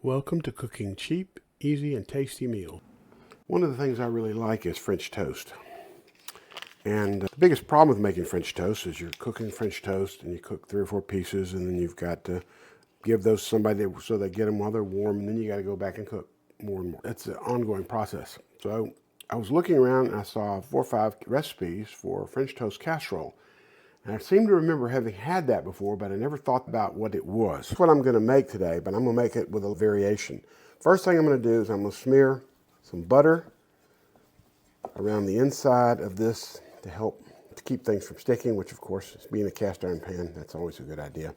Welcome to cooking cheap, easy, and tasty meals. One of the things I really like is French toast. And the biggest problem with making French toast is you're cooking French toast and you cook 3 or 4 pieces and then you've got to give those to somebody so they get them while they're warm, and then you got to go back and cook more and more. It's an ongoing process. So I was looking around and I saw 4 or 5 recipes for French toast casserole. And I seem to remember having had that before, but I never thought about what it was. That's what I'm going to make today, but I'm going to make it with a variation. First thing I'm going to do is I'm going to smear some butter around the inside of this to help to keep things from sticking, which of course, being a cast iron pan, that's always a good idea.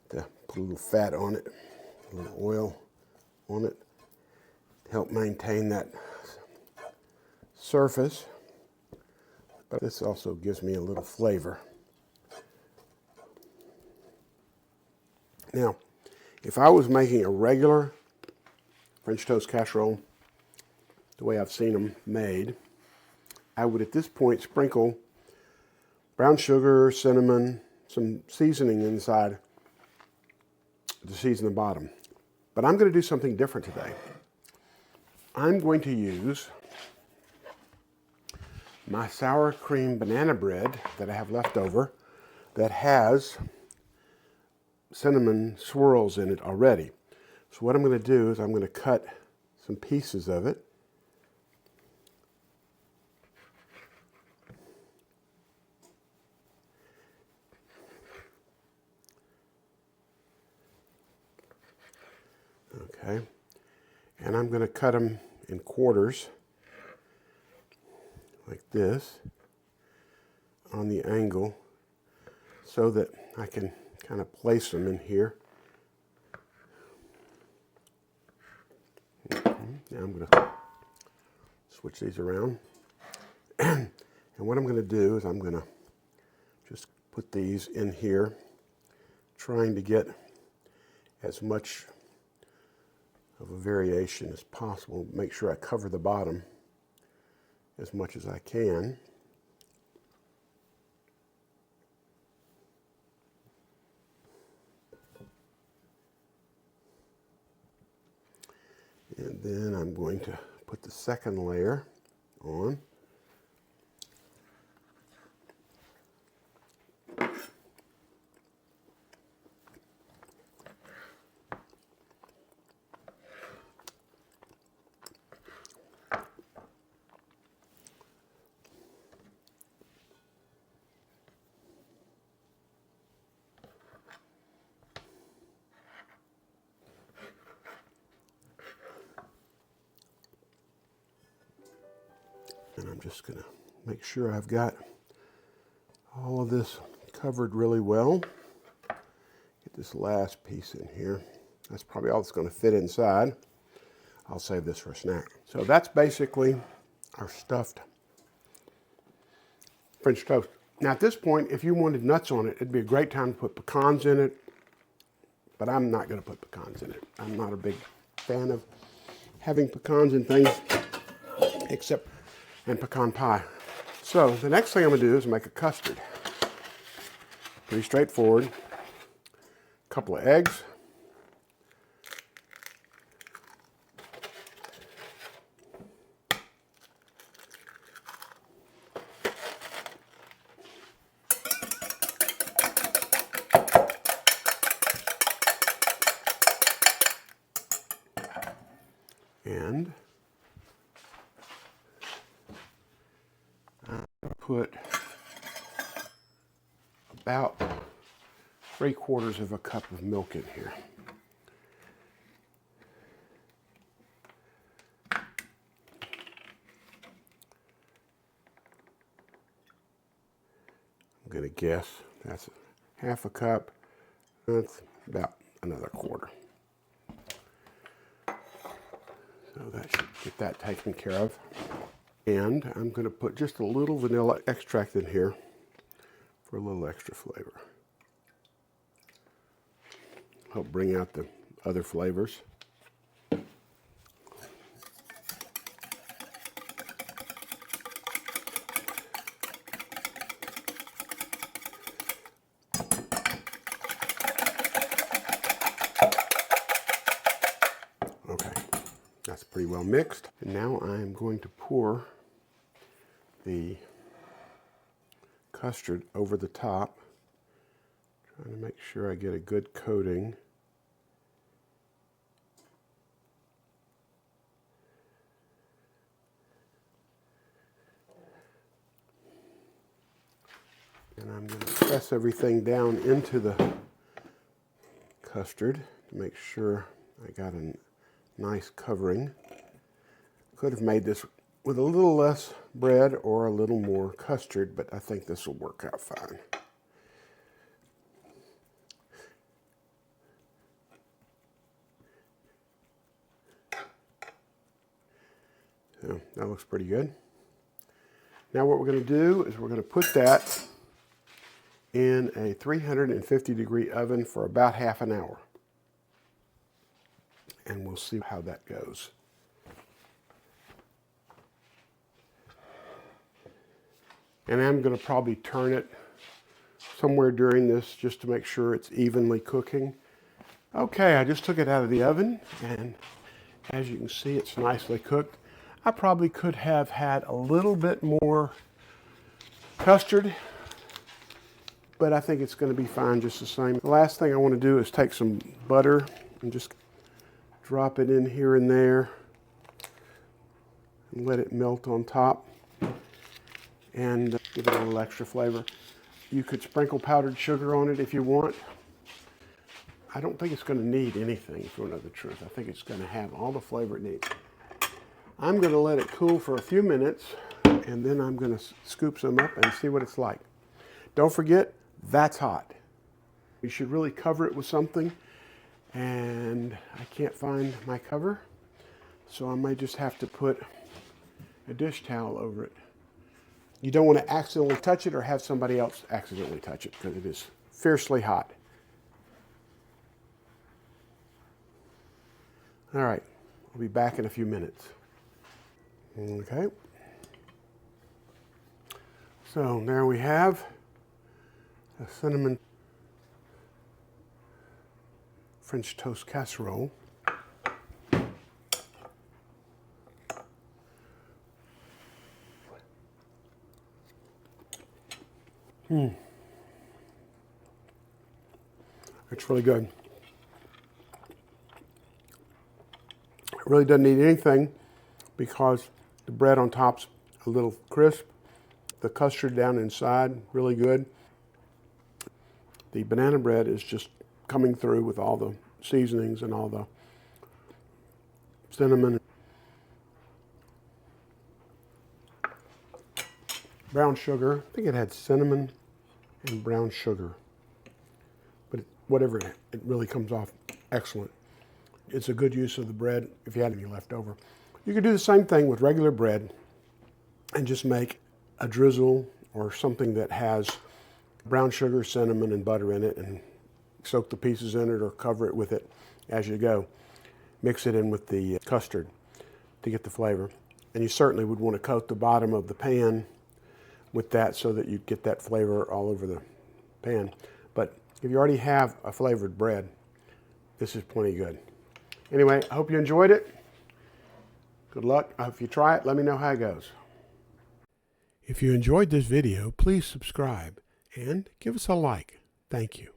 To put a little fat on it, a little oil on it, to help maintain that surface. But this also gives me a little flavor. Now, if I was making a regular French toast casserole, the way I've seen them made, I would at this point sprinkle brown sugar, cinnamon, some seasoning inside to season the bottom. But I'm going to do something different today. I'm going to use my sour cream banana bread that I have left over that has cinnamon swirls in it already. So what I'm going to do is I'm going to cut some pieces of it. Okay. And I'm going to cut them in quarters like this on the angle so that I can kind of place them in here. Now I'm going to switch these around. And what I'm going to do is I'm going to just put these in here, trying to get as much of a variation as possible. Make sure I cover the bottom as much as I can. And then I'm going to put the second layer on. And I'm just going to make sure I've got all of this covered really well. Get this last piece in here. That's probably all that's going to fit inside. I'll save this for a snack. So that's basically our stuffed French toast. Now at this point, if you wanted nuts on it, it'd be a great time to put pecans in it, but I'm not going to put pecans in it. I'm not a big fan of having pecans in things, except and pecan pie. So the next thing I'm going to do is make a custard. Pretty straightforward. A couple of eggs. And put about 3/4 of a cup of milk in here. I'm going to guess that's half a cup. That's about another 1/4. So that should get that taken care of. And I'm going to put just a little vanilla extract in here for a little extra flavor. Help bring out the other flavors. Okay, that's pretty well mixed. And now I'm going to pour the custard over the top, trying to make sure I get a good coating. And I'm going to press everything down into the custard to make sure I got a nice covering. Could have made this with a little less bread or a little more custard, but I think this will work out fine. So that looks pretty good. Now what we're going to do is we're going to put that in a 350-degree oven for about half an hour. And we'll see how that goes. And I'm going to probably turn it somewhere during this just to make sure it's evenly cooking. Okay, I just took it out of the oven, and as you can see, it's nicely cooked. I probably could have had a little bit more custard, but I think it's going to be fine just the same. The last thing I want to do is take some butter and just drop it in here and there and let it melt on top and give it a little extra flavor. You could sprinkle powdered sugar on it if you want. I don't think it's going to need anything, if you want to know the truth. I think it's going to have all the flavor it needs. I'm going to let it cool for a few minutes, and then I'm going to scoop some up and see what it's like. Don't forget, that's hot. You should really cover it with something, and I can't find my cover, so I might just have to put a dish towel over it. You don't want to accidentally touch it or have somebody else accidentally touch it, because it is fiercely hot. All right, I'll be back in a few minutes. Okay. So there we have a cinnamon French toast casserole. It's really good. It really doesn't need anything because the bread on top's a little crisp. The custard down inside, really good. The banana bread is just coming through with all the seasonings and all the cinnamon. Brown sugar, I think it had cinnamon and brown sugar. But whatever, it really comes off excellent. It's a good use of the bread if you had any left over. You could do the same thing with regular bread and just make a drizzle or something that has brown sugar, cinnamon, and butter in it, and soak the pieces in it or cover it with it as you go. Mix it in with the custard to get the flavor. And you certainly would want to coat the bottom of the pan with that so that you get that flavor all over the pan. But if you already have a flavored bread, this is plenty good. Anyway, I hope you enjoyed it. Good luck. If you try it, let me know how it goes. If you enjoyed this video, please subscribe and give us a like. Thank you.